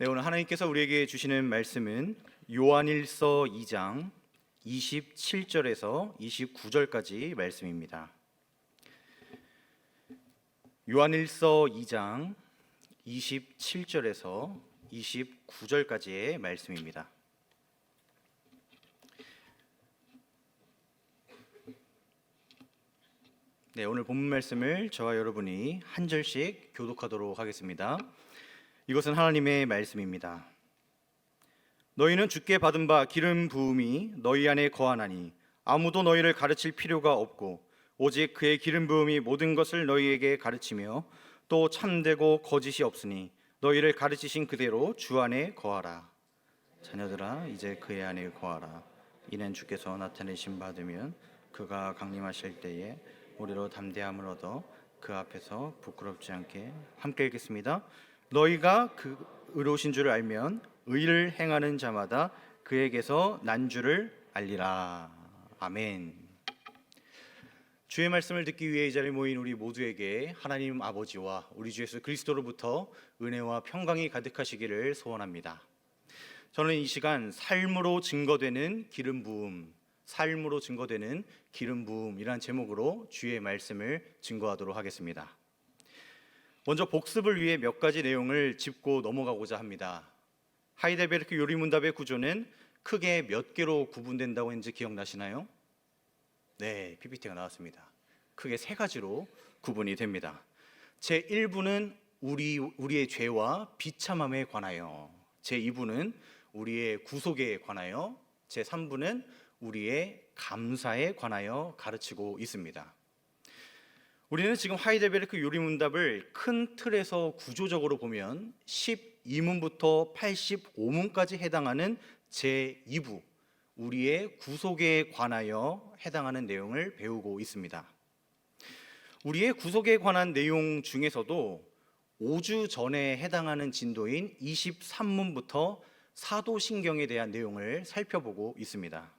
네, 오늘 하나님께서 우리에게 주시는 말씀은 요한일서 2장 27절에서 29절까지 말씀입니다. 요한일서 2장 27절에서 29절까지의 말씀입니다. 네, 오늘 본문 말씀을 저와 여러분이 한 절씩 교독하도록 하겠습니다. 이것은 하나님의 말씀입니다. 너희는 주께 받은 바 기름 부음이 너희 안에 거하나니 아무도 너희를 가르칠 필요가 없고 오직 그의 기름 부음이 모든 것을 너희에게 가르치며 또 참되고 거짓이 없으니 너희를 가르치신 그대로 주 안에 거하라. 자녀들아, 이제 그의 안에 거하라. 이는 주께서 나타내심 받으면 그가 강림하실 때에 우리로 담대함을 얻어 그 앞에서 부끄럽지 않게 함께 읽겠습니다. 너희가 그 의로우신 줄을 알면 의를 행하는 자마다 그에게서 난 줄을 알리라. 아멘. 주의 말씀을 듣기 위해 이 자리에 모인 우리 모두에게 하나님 아버지와 우리 주 예수 그리스도로부터 은혜와 평강이 가득하시기를 소원합니다. 저는 이 시간 삶으로 증거되는 기름 부음, 삶으로 증거되는 기름 부음이란 제목으로 주의 말씀을 증거하도록 하겠습니다. 먼저 복습을 위해 몇 가지 내용을 짚고 넘어가고자 합니다. 하이델베르크 요리문답의 구조는 크게 몇 개로 구분된다고 했는지 기억나시나요? 네, PPT가 나왔습니다. 크게 세 가지로 구분이 됩니다. 제1부는 우리의 죄와 비참함에 관하여, 제2부는 우리의 구속에 관하여, 제3부는 우리의 감사에 관하여 가르치고 있습니다. 우리는 지금 하이델베르크 요리문답을 큰 틀에서 구조적으로 보면 12문부터 85문까지 해당하는 제2부, 우리의 구속에 관하여 해당하는 내용을 배우고 있습니다. 우리의 구속에 관한 내용 중에서도 5주 전에 해당하는 진도인 23문부터 사도신경에 대한 내용을 살펴보고 있습니다.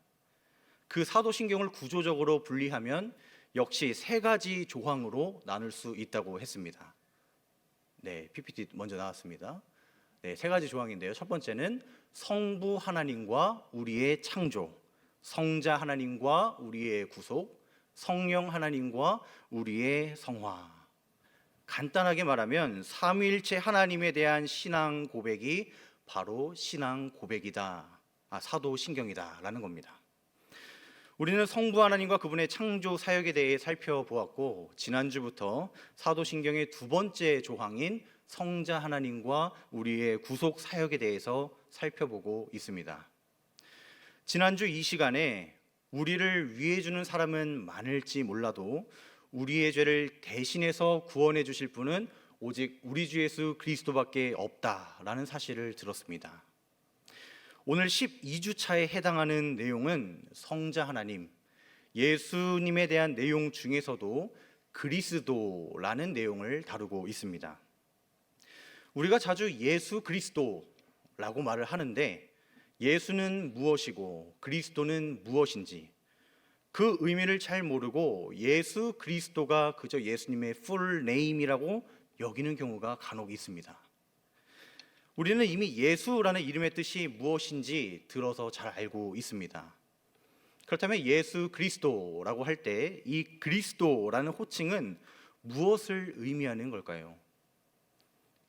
그 사도신경을 구조적으로 분리하면 역시 세 가지 조항으로 나눌 수 있다고 했습니다. 네, PPT 먼저 나왔습니다. 네, 세 가지 조항인데요. 첫 번째는 성부 하나님과 우리의 창조, 성자 하나님과 우리의 구속, 성령 하나님과 우리의 성화. 간단하게 말하면 삼위일체 하나님에 대한 신앙 고백이 바로 신앙 고백이다, 사도신경이다라는 겁니다. 우리는 성부 하나님과 그분의 창조 사역에 대해 살펴보았고, 지난주부터 사도신경의 두 번째 조항인 성자 하나님과 우리의 구속 사역에 대해서 살펴보고 있습니다. 지난주 이 시간에 우리를 위해 주는 사람은 많을지 몰라도 우리의 죄를 대신해서 구원해 주실 분은 오직 우리 주 예수 그리스도밖에 없다라는 사실을 들었습니다. 오늘 12주차에 해당하는 내용은 성자 하나님, 예수님에 대한 내용 중에서도 그리스도라는 내용을 다루고 있습니다. 우리가 자주 예수 그리스도라고 말을 하는데, 예수는 무엇이고 그리스도는 무엇인지 그 의미를 잘 모르고 예수 그리스도가 그저 예수님의 풀 네임이라고 여기는 경우가 간혹 있습니다. 우리는 이미 예수라는 이름의 뜻이 무엇인지 들어서 잘 알고 있습니다. 그렇다면 예수 그리스도라고 할 때 이 그리스도라는 호칭은 무엇을 의미하는 걸까요?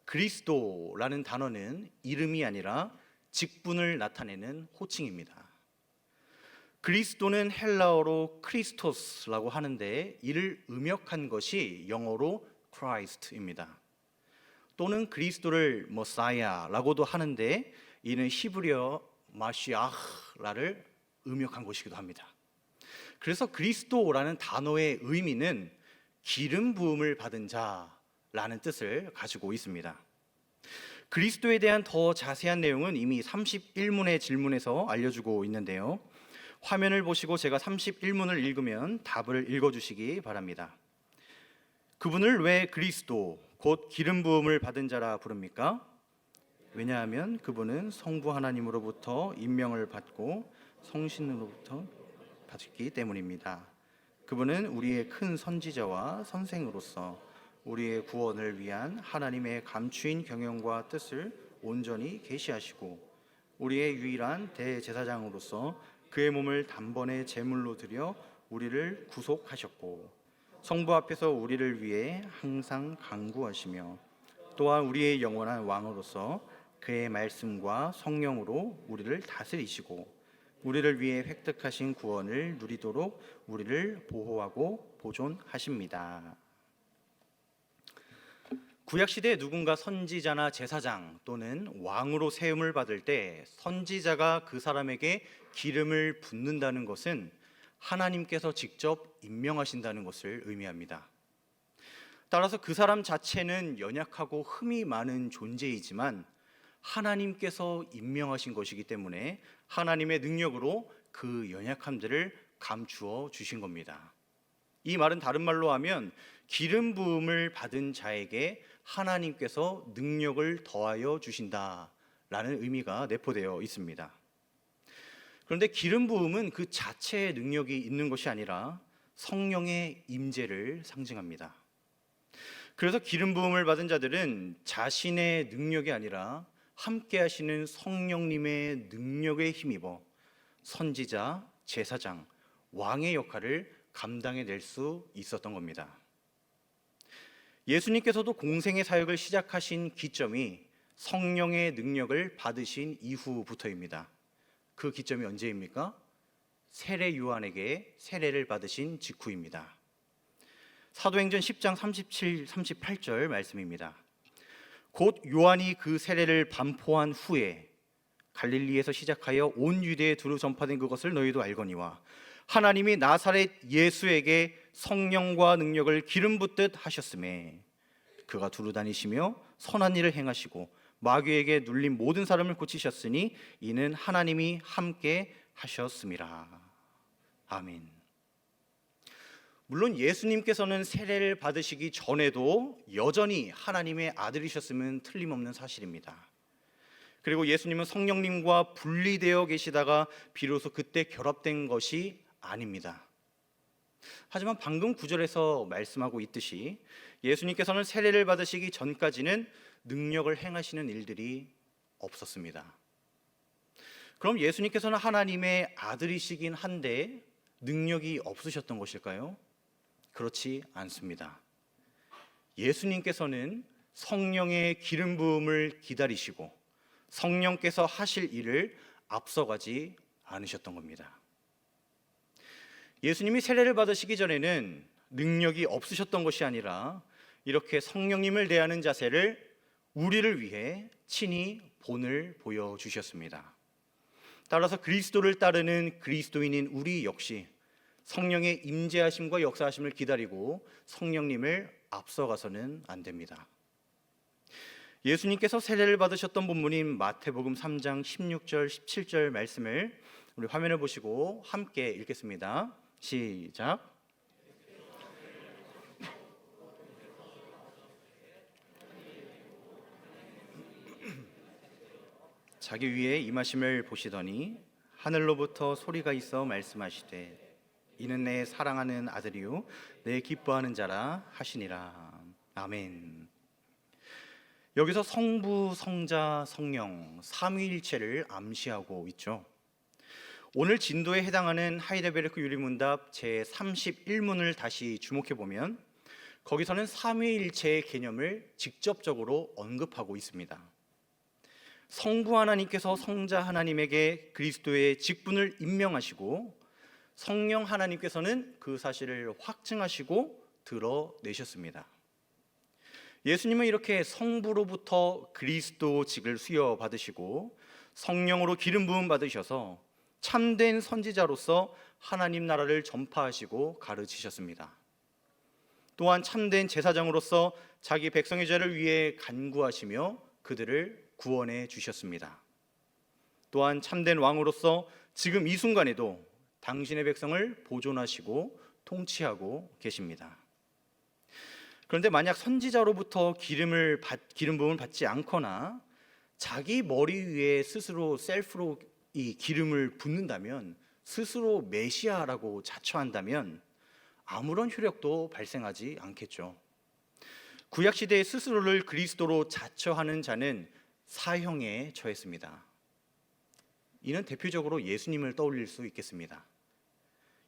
그리스도라는 단어는 이름이 아니라 직분을 나타내는 호칭입니다. 그리스도는 헬라어로 크리스토스라고 하는데 이를 음역한 것이 영어로 크라이스트입니다. 또는 그리스도를 머사야라고도 하는데 이는 히브리어 마시아흐라를 음역한 것이기도 합니다. 그래서 그리스도라는 단어의 의미는 기름 부음을 받은 자라는 뜻을 가지고 있습니다. 그리스도에 대한 더 자세한 내용은 이미 31문의 질문에서 알려주고 있는데요. 화면을 보시고 제가 31문을 읽으면 답을 읽어주시기 바랍니다. 그분을 왜 그리스도, 곧 기름 부음을 받은 자라 부릅니까? 왜냐하면 그분은 성부 하나님으로부터 임명을 받고 성신으로부터 받기 때문입니다. 그분은 우리의 큰 선지자와 선생으로서 우리의 구원을 위한 하나님의 감추인 경영과 뜻을 온전히 계시하시고 우리의 유일한 대제사장으로서 그의 몸을 단번에 제물로 드려 우리를 구속하셨고 성부 앞에서 우리를 위해 항상 간구하시며 또한 우리의 영원한 왕으로서 그의 말씀과 성령으로 우리를 다스리시고 우리를 위해 획득하신 구원을 누리도록 우리를 보호하고 보존하십니다. 구약시대에 누군가 선지자나 제사장 또는 왕으로 세움을 받을 때 선지자가 그 사람에게 기름을 붓는다는 것은 하나님께서 직접 임명하신다는 것을 의미합니다. 따라서 그 사람 자체는 연약하고 흠이 많은 존재이지만 하나님께서 임명하신 것이기 때문에 하나님의 능력으로 그 연약함들을 감추어 주신 겁니다. 이 말은 다른 말로 하면 기름 부음을 받은 자에게 하나님께서 능력을 더하여 주신다라는 의미가 내포되어 있습니다. 그런데 기름 부음은 그 자체의 능력이 있는 것이 아니라 성령의 임재를 상징합니다. 그래서 기름 부음을 받은 자들은 자신의 능력이 아니라 함께 하시는 성령님의 능력에 힘입어 선지자, 제사장, 왕의 역할을 감당해낼 수 있었던 겁니다. 예수님께서도 공생의 사역을 시작하신 기점이 성령의 능력을 받으신 이후부터입니다. 그 기점이 언제입니까? 세례 요한에게 세례를 받으신 직후입니다. 사도행전 10장 37, 38절 말씀입니다. 곧 요한이 그 세례를 반포한 후에 갈릴리에서 시작하여 온 유대에 두루 전파된 그것을 너희도 알거니와 하나님이 나사렛 예수에게 성령과 능력을 기름 붓듯 하셨음에 그가 두루 다니시며 선한 일을 행하시고 마귀에게 눌린 모든 사람을 고치셨으니 이는 하나님이 함께 하셨음이라. 아멘. 물론 예수님께서는 세례를 받으시기 전에도 여전히 하나님의 아들이셨음은 틀림없는 사실입니다. 그리고 예수님은 성령님과 분리되어 계시다가 비로소 그때 결합된 것이 아닙니다. 하지만 방금 구절에서 말씀하고 있듯이 예수님께서는 세례를 받으시기 전까지는 능력을 행하시는 일들이 없었습니다. 그럼 예수님께서는 하나님의 아들이시긴 한데 능력이 없으셨던 것일까요? 그렇지 않습니다. 예수님께서는 성령의 기름 부음을 기다리시고 성령께서 하실 일을 앞서가지 않으셨던 겁니다. 예수님이 세례를 받으시기 전에는 능력이 없으셨던 것이 아니라 이렇게 성령님을 대하는 자세를 우리를 위해 친히 본을 보여주셨습니다. 따라서 그리스도를 따르는 그리스도인인 우리 역시 성령의 임재하심과 역사하심을 기다리고 성령님을 앞서가서는 안 됩니다. 예수님께서 세례를 받으셨던 본문인 마태복음 3장 16절 17절 말씀을 우리 화면을 보시고 함께 읽겠습니다. 시작. 자기 위에 임하심을 보시더니 하늘로부터 소리가 있어 말씀하시되 이는 내 사랑하는 아들이요 내 기뻐하는 자라 하시니라. 아멘. 여기서 성부, 성자, 성령 삼위일체를 암시하고 있죠. 오늘 진도에 해당하는 하이델베르크 유리문답 제31문을 다시 주목해 보면 거기서는 삼위일체의 개념을 직접적으로 언급하고 있습니다. 성부 하나님께서 성자 하나님에게 그리스도의 직분을 임명하시고 성령 하나님께서는 그 사실을 확증하시고 드러내셨습니다. 예수님은 이렇게 성부로부터 그리스도직을 수여받으시고 성령으로 기름 부음 받으셔서 참된 선지자로서 하나님 나라를 전파하시고 가르치셨습니다. 또한 참된 제사장으로서 자기 백성의 죄를 위해 간구하시며 그들을 구원해 주셨습니다. 또한 참된 왕으로서 지금 이 순간에도 당신의 백성을 보존하시고 통치하고 계십니다. 그런데 만약 선지자로부터 기름 부음을 받지 않거나 자기 머리 위에 스스로 셀프로 이 기름을 붓는다면, 스스로 메시아라고 자처한다면 아무런 효력도 발생하지 않겠죠. 구약 시대에 스스로를 그리스도로 자처하는 자는 사형에 처했습니다. 이는 대표적으로 예수님을 떠올릴 수 있겠습니다.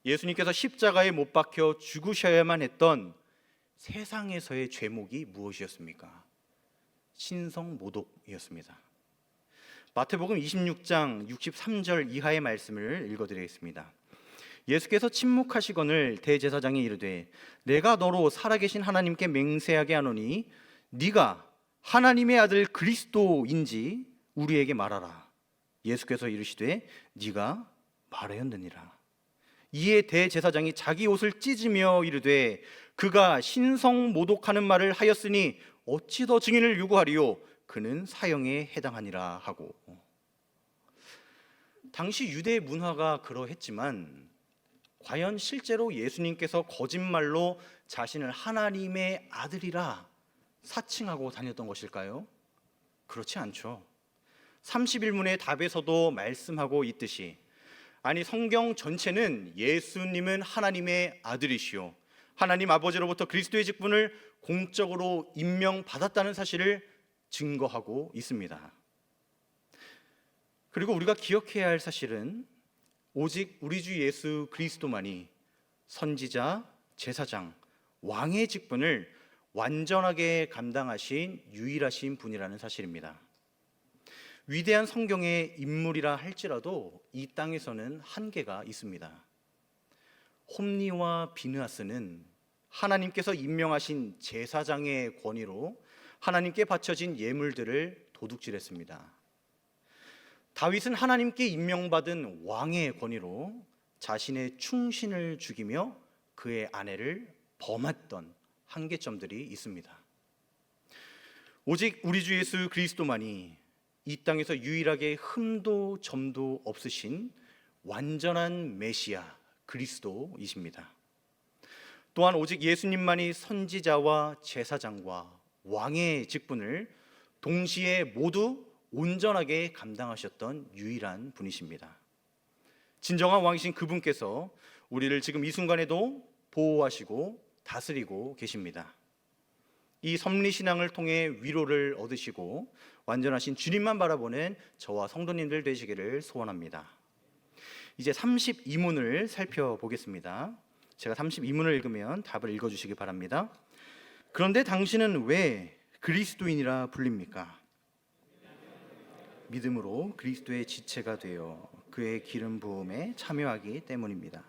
예수님께서 십자가에 못 박혀 죽으셔야만 했던 세상에서의 죄목이 무엇이었습니까? 신성모독이었습니다. 마태복음 26장 63절 이하의 말씀을 읽어드리겠습니다. 예수께서 침묵하시거늘 대제사장이 이르되 내가 너로 살아계신 하나님께 맹세하게 하노니 네가 하나님의 아들 그리스도인지 우리에게 말하라. 예수께서 이르시되 네가 말하였느니라. 이에 대제사장이 자기 옷을 찢으며 이르되 그가 신성모독하는 말을 하였으니 어찌 더 증인을 요구하리요? 그는 사형에 해당하니라 하고. 당시 유대 문화가 그러했지만 과연 실제로 예수님께서 거짓말로 자신을 하나님의 아들이라 사칭하고 다녔던 것일까요? 그렇지 않죠. 31문의 답에서도 말씀하고 있듯이, 아니 성경 전체는 예수님은 하나님의 아들이시오, 하나님 아버지로부터 그리스도의 직분을 공적으로 임명받았다는 사실을 증거하고 있습니다. 그리고 우리가 기억해야 할 사실은 오직 우리 주 예수 그리스도만이 선지자, 제사장, 왕의 직분을 완전하게 감당하신 유일하신 분이라는 사실입니다. 위대한 성경의 인물이라 할지라도 이 땅에서는 한계가 있습니다. 홈리와 비느하스는 하나님께서 임명하신 제사장의 권위로 하나님께 바쳐진 예물들을 도둑질했습니다. 다윗은 하나님께 임명받은 왕의 권위로 자신의 충신을 죽이며 그의 아내를 범했던 한계점들이 있습니다. 오직 우리 주 예수 그리스도만이 이 땅에서 유일하게 흠도 점도 없으신 완전한 메시아 그리스도이십니다. 또한 오직 예수님만이 선지자와 제사장과 왕의 직분을 동시에 모두 온전하게 감당하셨던 유일한 분이십니다. 진정한 왕이신 그분께서 우리를 지금 이 순간에도 보호하시고 다스리고 계십니다. 이 섭리신앙을 통해 위로를 얻으시고 완전하신 주님만 바라보는 저와 성도님들 되시기를 소원합니다. 이제 32문을 살펴보겠습니다. 제가 32문을 읽으면 답을 읽어주시기 바랍니다. 그런데 당신은 왜 그리스도인이라 불립니까? 믿음으로 그리스도의 지체가 되어 그의 기름 부음에 참여하기 때문입니다.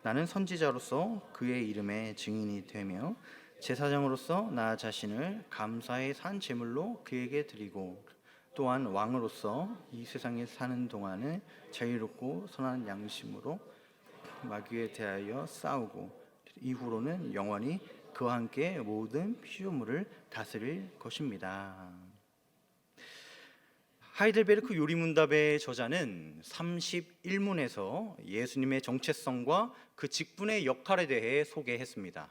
나는 선지자로서 그의 이름의 증인이 되며 제사장으로서 나 자신을 감사의 산 제물로 그에게 드리고 또한 왕으로서 이 세상에 사는 동안에 자유롭고 선한 양심으로 마귀에 대하여 싸우고 이후로는 영원히 그와 함께 모든 피조물을 다스릴 것입니다. 하이델베르크 요리문답의 저자는 31문에서 예수님의 정체성과 그 직분의 역할에 대해 소개했습니다.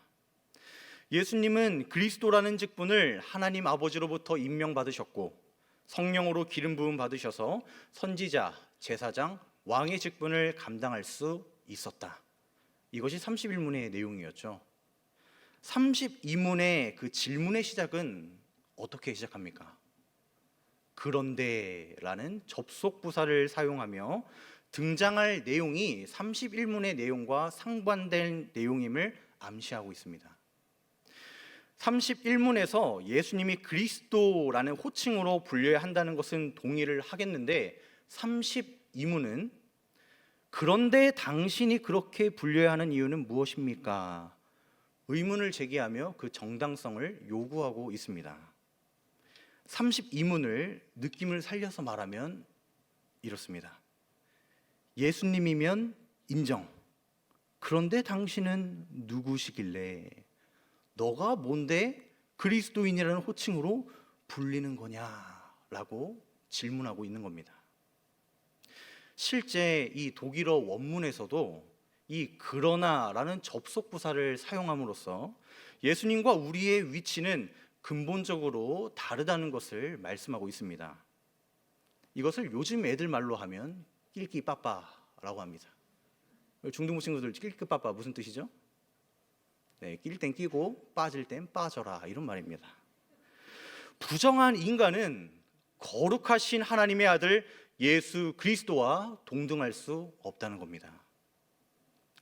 예수님은 그리스도라는 직분을 하나님 아버지로부터 임명받으셨고 성령으로 기름 부음 받으셔서 선지자, 제사장, 왕의 직분을 감당할 수 있었다. 이것이 31문의 내용이었죠. 32문의 그 질문의 시작은 어떻게 시작합니까? 그런데라는 접속 부사를 사용하며 등장할 내용이 31문의 내용과 상반된 내용임을 암시하고 있습니다. 31문에서 예수님이 그리스도라는 호칭으로 불려야 한다는 것은 동의를 하겠는데 32문은 그런데 당신이 그렇게 불려야 하는 이유는 무엇입니까? 의문을 제기하며 그 정당성을 요구하고 있습니다. 32문을 느낌을 살려서 말하면 이렇습니다. 예수님이면 인정. 그런데 당신은 누구시길래 너가 뭔데 그리스도인이라는 호칭으로 불리는 거냐라고 질문하고 있는 겁니다. 실제 이 독일어 원문에서도 이 그러나라는 접속 부사를 사용함으로써 예수님과 우리의 위치는 근본적으로 다르다는 것을 말씀하고 있습니다. 이것을 요즘 애들 말로 하면 낄끼빠빠라고 합니다. 중등부 친구들 낄끼빠빠 무슨 뜻이죠? 네, 낄 땐 끼고 빠질 땐 빠져라 이런 말입니다. 부정한 인간은 거룩하신 하나님의 아들 예수 그리스도와 동등할 수 없다는 겁니다.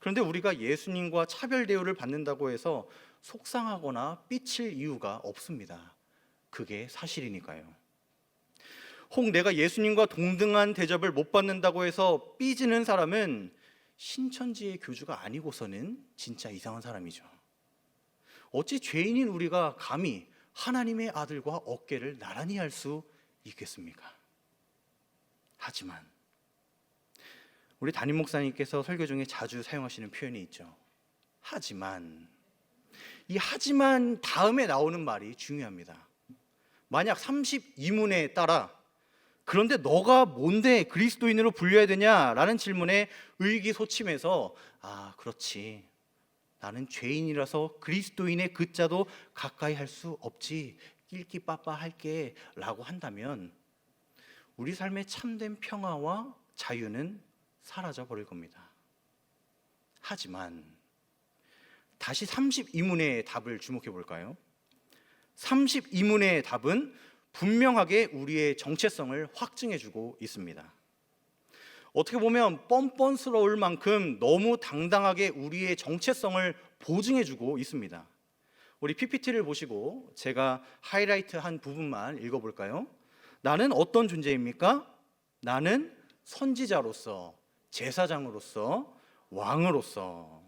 그런데 우리가 예수님과 차별 대우를 받는다고 해서 속상하거나 삐칠 이유가 없습니다. 그게 사실이니까요. 혹 내가 예수님과 동등한 대접을 못 받는다고 해서 삐지는 사람은 신천지의 교주가 아니고서는 진짜 이상한 사람이죠. 어찌 죄인인 우리가 감히 하나님의 아들과 어깨를 나란히 할 수 있겠습니까? 하지만 우리 담임 목사님께서 설교 중에 자주 사용하시는 표현이 있죠. 하지만, 이 하지만 다음에 나오는 말이 중요합니다. 만약 32문에 따라 그런데 너가 뭔데 그리스도인으로 불려야 되냐라는 질문에 의기소침해서 그렇지, 나는 죄인이라서 그리스도인의 그자도 가까이 할 수 없지, 낄끼빠빠 할게 라고 한다면 우리 삶의 참된 평화와 자유는 사라져 버릴 겁니다. 하지만 다시 32문의 답을 주목해 볼까요? 32문의 답은 분명하게 우리의 정체성을 확증해 주고 있습니다. 어떻게 보면 뻔뻔스러울 만큼 너무 당당하게 우리의 정체성을 보증해 주고 있습니다. 우리 PPT를 보시고 제가 하이라이트한 부분만 읽어볼까요? 나는 어떤 존재입니까? 나는 선지자로서, 제사장으로서, 왕으로서.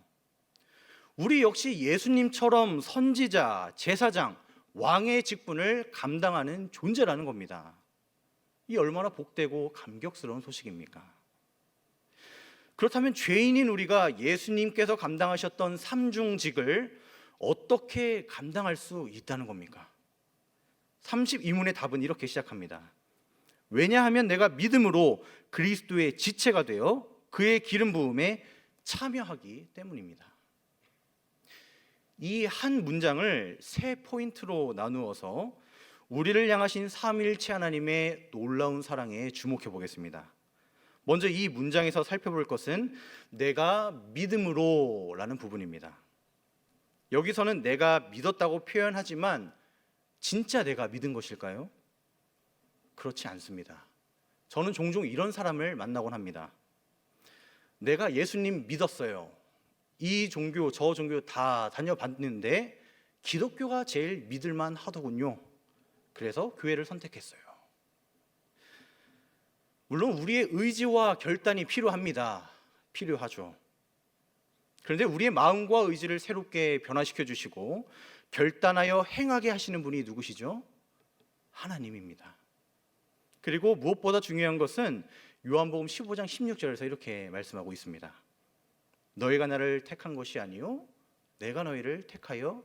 우리 역시 예수님처럼 선지자, 제사장, 왕의 직분을 감당하는 존재라는 겁니다. 이 얼마나 복되고 감격스러운 소식입니까? 그렇다면 죄인인 우리가 예수님께서 감당하셨던 삼중직을 어떻게 감당할 수 있다는 겁니까? 32문의 답은 이렇게 시작합니다. 왜냐하면 내가 믿음으로 그리스도의 지체가 되어 그의 기름 부음에 참여하기 때문입니다. 이 한 문장을 세 포인트로 나누어서 우리를 향하신 삼위일체 하나님의 놀라운 사랑에 주목해 보겠습니다. 먼저 이 문장에서 살펴볼 것은 내가 믿음으로 라는 부분입니다. 여기서는 내가 믿었다고 표현하지만 진짜 내가 믿은 것일까요? 그렇지 않습니다. 저는 종종 이런 사람을 만나곤 합니다. 내가 예수님 믿었어요. 이 종교 저 종교 다 다녀봤는데 기독교가 제일 믿을만 하더군요. 그래서 교회를 선택했어요. 물론 우리의 의지와 결단이 필요합니다. 필요하죠. 그런데 우리의 마음과 의지를 새롭게 변화시켜 주시고 결단하여 행하게 하시는 분이 누구시죠? 하나님입니다. 그리고 무엇보다 중요한 것은 요한복음 15장 16절에서 이렇게 말씀하고 있습니다. 너희가 나를 택한 것이 아니요 내가 너희를 택하여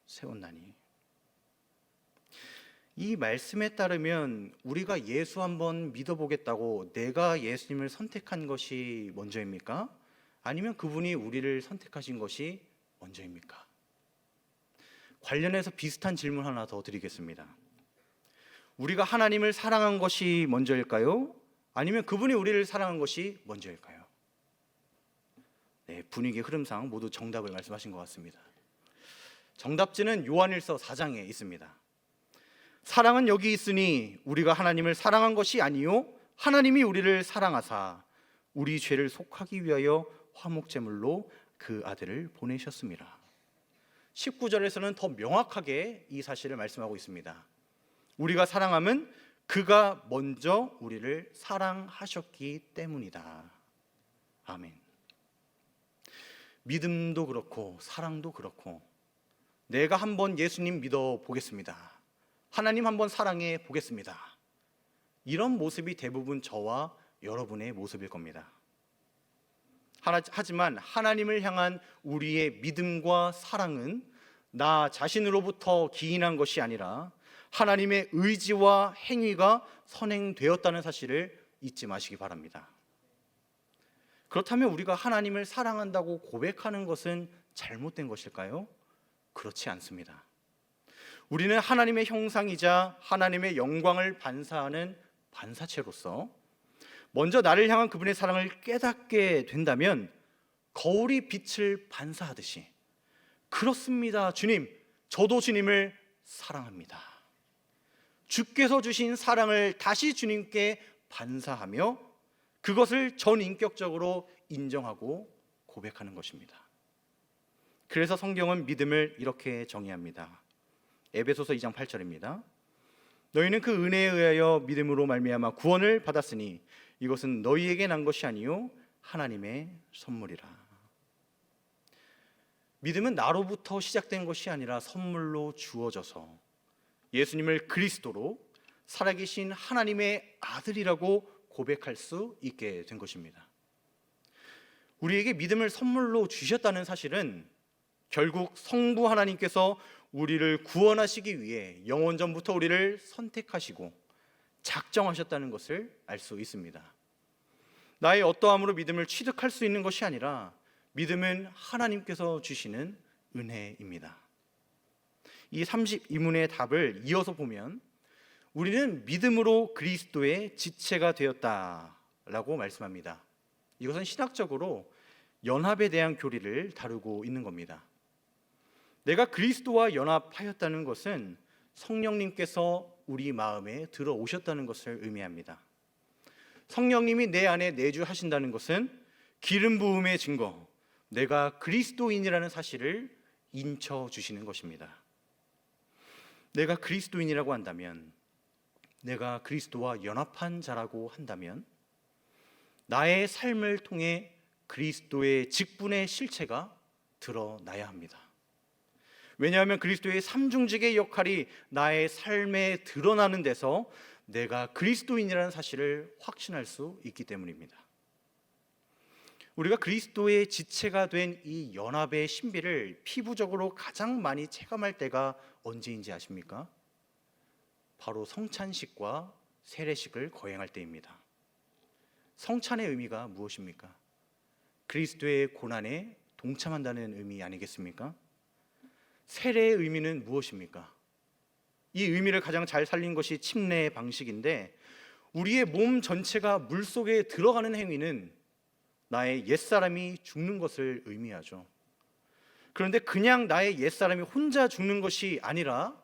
세웠나니. 이 말씀에 따르면 우리가 예수 한번 믿어보겠다고 내가 예수님을 선택한 것이 먼저입니까? 아니면 그분이 우리를 선택하신 것이 먼저입니까? 관련해서 비슷한 질문 하나 더 드리겠습니다. 우리가 하나님을 사랑한 것이 먼저일까요? 아니면 그분이 우리를 사랑한 것이 먼저일까요? 네, 분위기 흐름상 모두 정답을 말씀하신 것 같습니다. 정답지는 요한일서 4장에 있습니다. 사랑은 여기 있으니 우리가 하나님을 사랑한 것이 아니요 하나님이 우리를 사랑하사 우리 죄를 속하기 위하여 화목제물로 그 아들을 보내셨습니다. 19절에서는 더 명확하게 이 사실을 말씀하고 있습니다. 우리가 사랑함은 그가 먼저 우리를 사랑하셨기 때문이다. 아멘. 믿음도 그렇고 사랑도 그렇고 내가 한번 예수님 믿어 보겠습니다. 하나님 한번 사랑해 보겠습니다. 이런 모습이 대부분 저와 여러분의 모습일 겁니다. 하지만 하나님을 향한 우리의 믿음과 사랑은 나 자신으로부터 기인한 것이 아니라 하나님의 의지와 행위가 선행되었다는 사실을 잊지 마시기 바랍니다. 그렇다면 우리가 하나님을 사랑한다고 고백하는 것은 잘못된 것일까요? 그렇지 않습니다. 우리는 하나님의 형상이자 하나님의 영광을 반사하는 반사체로서 먼저 나를 향한 그분의 사랑을 깨닫게 된다면 거울이 빛을 반사하듯이 그렇습니다 주님, 저도 주님을 사랑합니다. 주께서 주신 사랑을 다시 주님께 반사하며 그것을 전인격적으로 인정하고 고백하는 것입니다. 그래서 성경은 믿음을 이렇게 정의합니다. 에베소서 2장 8절입니다. 너희는 그 은혜에 의하여 믿음으로 말미암아 구원을 받았으니 이것은 너희에게 난 것이 아니요 하나님의 선물이라. 믿음은 나로부터 시작된 것이 아니라 선물로 주어져서 예수님을 그리스도로 살아계신 하나님의 아들이라고 고백할 수 있게 된 것입니다. 우리에게 믿음을 선물로 주셨다는 사실은 결국 성부 하나님께서 우리를 구원하시기 위해 영원전부터 우리를 선택하시고 작정하셨다는 것을 알 수 있습니다. 나의 어떠함으로 믿음을 취득할 수 있는 것이 아니라 믿음은 하나님께서 주시는 은혜입니다. 이 32문의 답을 이어서 보면 우리는 믿음으로 그리스도의 지체가 되었다라고 말씀합니다. 이것은 신학적으로 연합에 대한 교리를 다루고 있는 겁니다. 내가 그리스도와 연합하였다는 것은 성령님께서 우리 마음에 들어오셨다는 것을 의미합니다. 성령님이 내 안에 내주하신다는 것은 기름 부음의 증거, 내가 그리스도인이라는 사실을 인쳐 주시는 것입니다. 내가 그리스도인이라고 한다면, 내가 그리스도와 연합한 자라고 한다면 나의 삶을 통해 그리스도의 직분의 실체가 드러나야 합니다. 왜냐하면 그리스도의 삼중직의 역할이 나의 삶에 드러나는 데서 내가 그리스도인이라는 사실을 확신할 수 있기 때문입니다. 우리가 그리스도의 지체가 된 이 연합의 신비를 피부적으로 가장 많이 체감할 때가 언제인지 아십니까? 바로 성찬식과 세례식을 거행할 때입니다. 성찬의 의미가 무엇입니까? 그리스도의 고난에 동참한다는 의미 아니겠습니까? 세례의 의미는 무엇입니까? 이 의미를 가장 잘 살린 것이 침례의 방식인데, 우리의 몸 전체가 물속에 들어가는 행위는 나의 옛사람이 죽는 것을 의미하죠. 그런데 그냥 나의 옛사람이 혼자 죽는 것이 아니라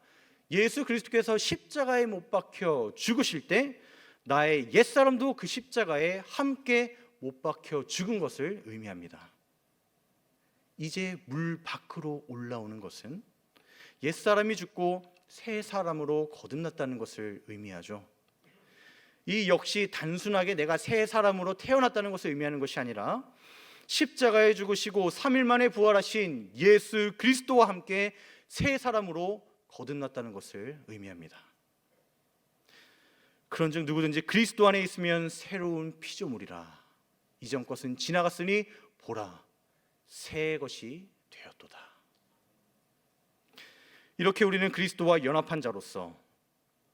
예수 그리스도께서 십자가에 못 박혀 죽으실 때 나의 옛사람도 그 십자가에 함께 못 박혀 죽은 것을 의미합니다. 이제 물 밖으로 올라오는 것은 옛사람이 죽고 새 사람으로 거듭났다는 것을 의미하죠. 이 역시 단순하게 내가 새 사람으로 태어났다는 것을 의미하는 것이 아니라 십자가에 죽으시고 3일 만에 부활하신 예수 그리스도와 함께 새 사람으로 거듭났다는 것을 의미합니다. 그런즉 누구든지 그리스도 안에 있으면 새로운 피조물이라. 이전 것은 지나갔으니 보라, 새 것이 되었도다. 이렇게 우리는 그리스도와 연합한 자로서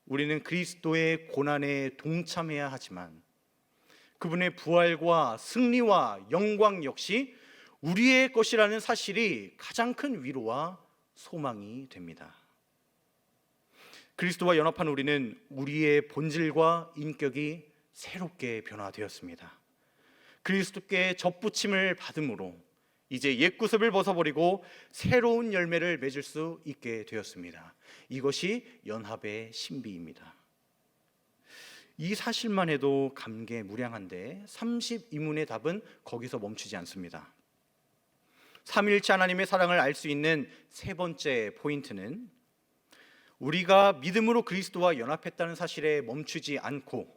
우리는 그리스도의 고난에 동참해야 하지만 그분의 부활과 승리와 영광 역시 우리의 것이라는 사실이 가장 큰 위로와 소망이 됩니다. 그리스도와 연합한 우리는 우리의 본질과 인격이 새롭게 변화되었습니다. 그리스도께 접붙임을 받음으로 이제 옛구습을 벗어버리고 새로운 열매를 맺을 수 있게 되었습니다. 이것이 연합의 신비입니다. 이 사실만 해도 감개무량한데 32문의 답은 거기서 멈추지 않습니다. 삼위일체 하나님의 사랑을 알 수 있는 세 번째 포인트는 우리가 믿음으로 그리스도와 연합했다는 사실에 멈추지 않고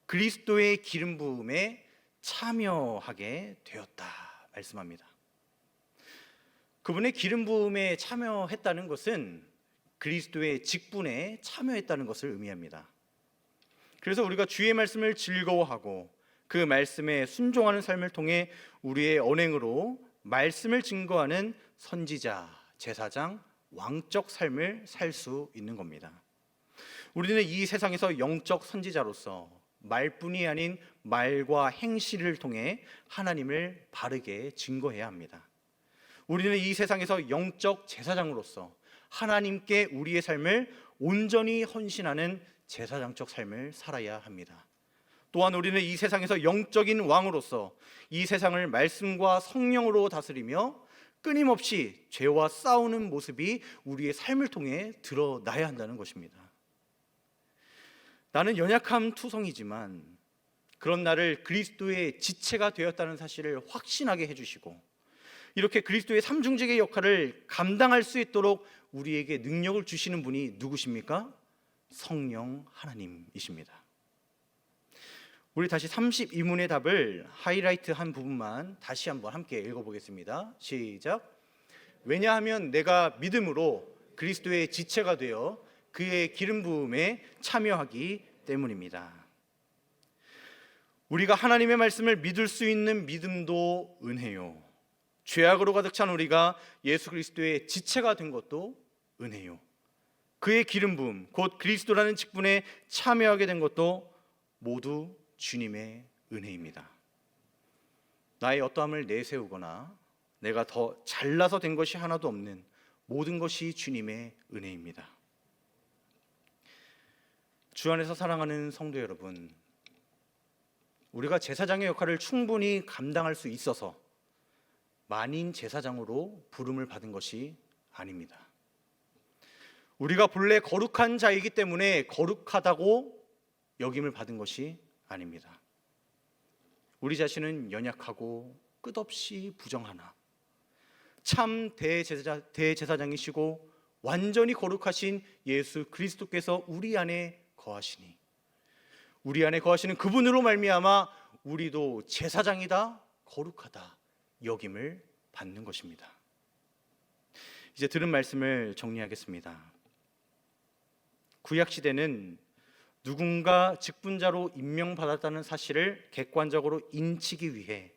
그리스도의 기름 부음에 참여하게 되었다 말씀합니다. 그분의 기름 부음에 참여했다는 것은 그리스도의 직분에 참여했다는 것을 의미합니다. 그래서 우리가 주의 말씀을 즐거워하고 그 말씀에 순종하는 삶을 통해 우리의 언행으로 말씀을 증거하는 선지자, 제사장, 왕적 삶을 살 수 있는 겁니다. 우리는 이 세상에서 영적 선지자로서 말뿐이 아닌 말과 행실을 통해 하나님을 바르게 증거해야 합니다. 우리는 이 세상에서 영적 제사장으로서 하나님께 우리의 삶을 온전히 헌신하는 제사장적 삶을 살아야 합니다. 또한 우리는 이 세상에서 영적인 왕으로서 이 세상을 말씀과 성령으로 다스리며 끊임없이 죄와 싸우는 모습이 우리의 삶을 통해 드러나야 한다는 것입니다. 나는 연약한 투성이지만 그런 나를 그리스도의 지체가 되었다는 사실을 확신하게 해주시고, 이렇게 그리스도의 삼중직의 역할을 감당할 수 있도록 우리에게 능력을 주시는 분이 누구십니까? 성령 하나님이십니다. 우리 다시 32문의 답을 하이라이트 한 부분만 다시 한번 함께 읽어보겠습니다. 시작. 왜냐하면 내가 믿음으로 그리스도의 지체가 되어 그의 기름 부음에 참여하기 때문입니다. 우리가 하나님의 말씀을 믿을 수 있는 믿음도 은혜요, 죄악으로 가득 찬 우리가 예수 그리스도의 지체가 된 것도 은혜요, 그의 기름 부음 곧 그리스도라는 직분에 참여하게 된 것도 모두 주님의 은혜입니다. 나의 어떠함을 내세우거나 내가 더 잘나서 된 것이 하나도 없는 모든 것이 주님의 은혜입니다. 주 안에서 사랑하는 성도 여러분, 우리가 제사장의 역할을 충분히 감당할 수 있어서 만인 제사장으로 부름을 받은 것이 아닙니다. 우리가 본래 거룩한 자이기 때문에 거룩하다고 여김을 받은 것이 아닙니다. 우리 자신은 연약하고 끝없이 부정하나 참 대제사장이시고 완전히 거룩하신 예수 그리스도께서 우리 안에 거하시니, 우리 안에 거하시는 그분으로 말미암아 우리도 제사장이다, 거룩하다 여김을 받는 것입니다. 이제 들은 말씀을 정리하겠습니다. 구약시대는 누군가 직분자로 임명받았다는 사실을 객관적으로 인치기 위해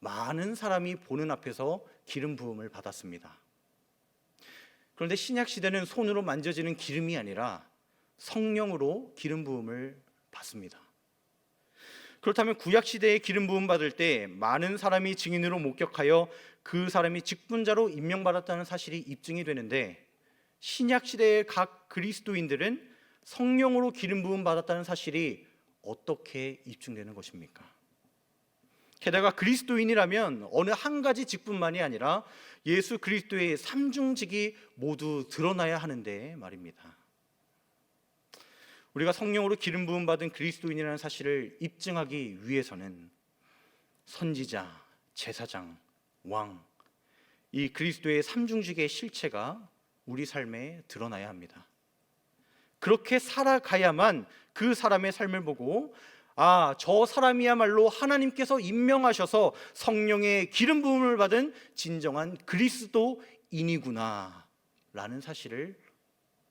많은 사람이 보는 앞에서 기름 부음을 받았습니다. 그런데 신약시대는 손으로 만져지는 기름이 아니라 성령으로 기름 부음을 받습니다. 그렇다면 구약시대에 기름 부음 받을 때 많은 사람이 증인으로 목격하여 그 사람이 직분자로 임명받았다는 사실이 입증이 되는데, 신약시대의 각 그리스도인들은 성령으로 기름 부음 받았다는 사실이 어떻게 입증되는 것입니까? 게다가 그리스도인이라면 어느 한 가지 직분만이 아니라 예수 그리스도의 삼중직이 모두 드러나야 하는데 말입니다. 우리가 성령으로 기름 부음 받은 그리스도인이라는 사실을 입증하기 위해서는 선지자, 제사장, 왕, 이 그리스도의 삼중직의 실체가 우리 삶에 드러나야 합니다. 그렇게 살아가야만 그 사람의 삶을 보고, 아, 저 사람이야말로 하나님께서 임명하셔서 성령의 기름 부음을 받은 진정한 그리스도인이구나 라는 사실을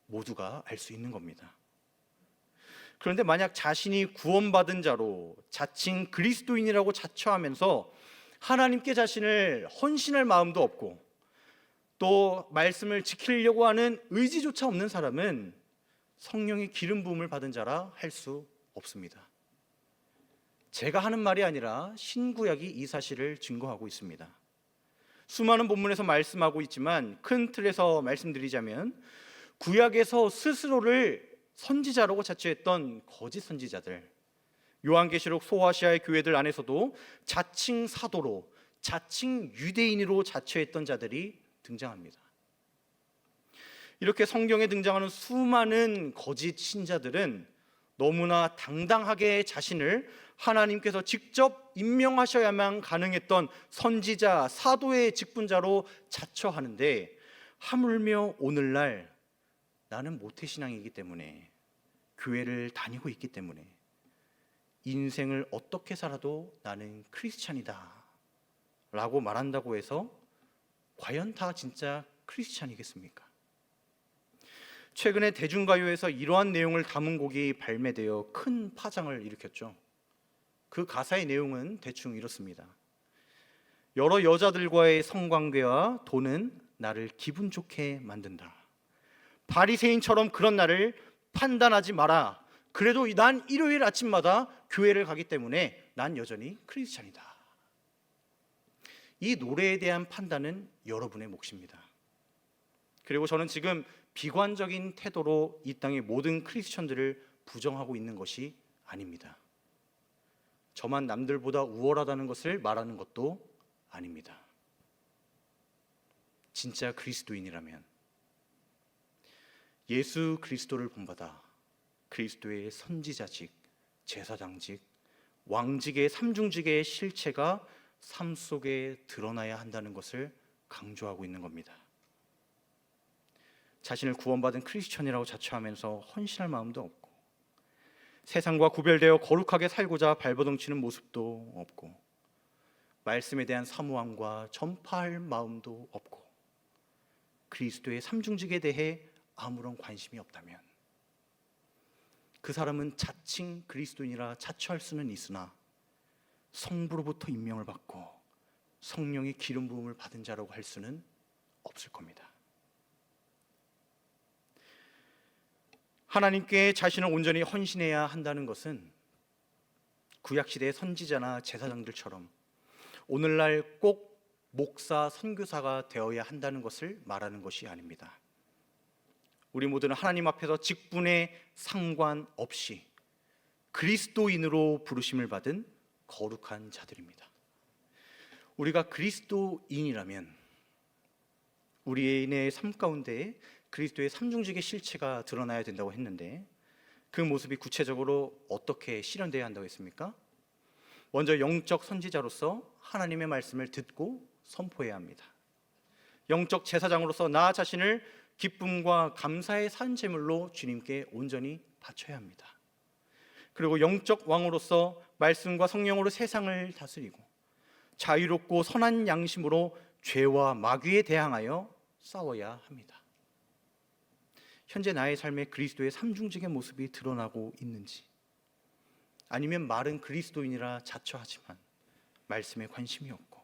모두가 알 수 있는 겁니다. 그런데 만약 자신이 구원받은 자로 자칭 그리스도인이라고 자처하면서 하나님께 자신을 헌신할 마음도 없고 또 말씀을 지키려고 하는 의지조차 없는 사람은 성령의 기름 부음을 받은 자라 할 수 없습니다. 제가 하는 말이 아니라 신구약이 이 사실을 증거하고 있습니다. 수많은 본문에서 말씀하고 있지만 큰 틀에서 말씀드리자면, 구약에서 스스로를 선지자라고 자처했던 거짓 선지자들, 요한계시록 소아시아의 교회들 안에서도 자칭 사도로, 자칭 유대인으로 자처했던 자들이 등장합니다. 이렇게 성경에 등장하는 수많은 거짓 신자들은 너무나 당당하게 자신을 하나님께서 직접 임명하셔야만 가능했던 선지자, 사도의 직분자로 자처하는데, 하물며 오늘날 나는 모태신앙이기 때문에, 교회를 다니고 있기 때문에, 인생을 어떻게 살아도 나는 크리스찬이다 라고 말한다고 해서 과연 다 진짜 크리스찬이겠습니까? 최근에 대중가요에서 이러한 내용을 담은 곡이 발매되어 큰 파장을 일으켰죠. 그 가사의 내용은 대충 이렇습니다. 여러 여자들과의 성관계와 돈은 나를 기분 좋게 만든다. 바리새인처럼 그런 나를 판단하지 마라. 그래도 난 일요일 아침마다 교회를 가기 때문에 난 여전히 크리스찬이다. 이 노래에 대한 판단은 여러분의 몫입니다. 그리고 저는 지금 비관적인 태도로 이 땅의 모든 크리스천들을 부정하고 있는 것이 아닙니다. 저만 남들보다 우월하다는 것을 말하는 것도 아닙니다. 진짜 그리스도인이라면 예수 그리스도를 본받아 그리스도의 선지자직, 제사장직, 왕직의 삼중직의 실체가 삶 속에 드러나야 한다는 것을 강조하고 있는 겁니다. 자신을 구원받은 크리스천이라고 자처하면서 헌신할 마음도 없고, 세상과 구별되어 거룩하게 살고자 발버둥치는 모습도 없고, 말씀에 대한 사모함과 전파할 마음도 없고, 그리스도의 삼중직에 대해 아무런 관심이 없다면 그 사람은 자칭 그리스도인이라 자처할 수는 있으나 성부로부터 임명을 받고 성령의 기름 부음을 받은 자라고 할 수는 없을 겁니다. 하나님께 자신을 온전히 헌신해야 한다는 것은 구약시대의 선지자나 제사장들처럼 오늘날 꼭 목사, 선교사가 되어야 한다는 것을 말하는 것이 아닙니다. 우리 모두는 하나님 앞에서 직분에 상관없이 그리스도인으로 부르심을 받은 거룩한 자들입니다. 우리가 그리스도인이라면 우리의 삶 가운데 그리스도의 삼중직의 실체가 드러나야 된다고 했는데, 그 모습이 구체적으로 어떻게 실현되어야 한다고 했습니까? 먼저 영적 선지자로서 하나님의 말씀을 듣고 선포해야 합니다. 영적 제사장으로서 나 자신을 기쁨과 감사의 산제물로 주님께 온전히 바쳐야 합니다. 그리고 영적 왕으로서 말씀과 성령으로 세상을 다스리고 자유롭고 선한 양심으로 죄와 마귀에 대항하여 싸워야 합니다. 현재 나의 삶에 그리스도의 삼중직의 모습이 드러나고 있는지, 아니면 말은 그리스도인이라 자처하지만 말씀에 관심이 없고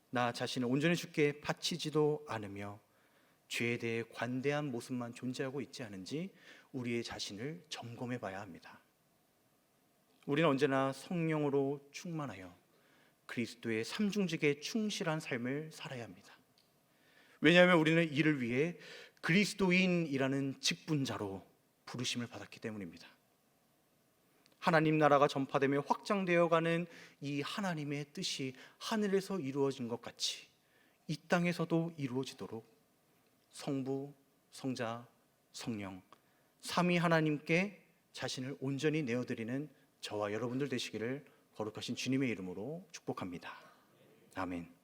나 자신을 온전히 주께 바치지도 않으며 죄에 대해 관대한 모습만 존재하고 있지 않은지 우리의 자신을 점검해 봐야 합니다. 우리는 언제나 성령으로 충만하여 그리스도의 삼중직에 충실한 삶을 살아야 합니다. 왜냐하면 우리는 이를 위해 그리스도인이라는 직분자로 부르심을 받았기 때문입니다. 하나님 나라가 전파되며 확장되어가는 이 하나님의 뜻이 하늘에서 이루어진 것 같이 이 땅에서도 이루어지도록 성부, 성자, 성령 삼위 하나님께 자신을 온전히 내어드리는 저와 여러분들 되시기를 거룩하신 주님의 이름으로 축복합니다. 아멘.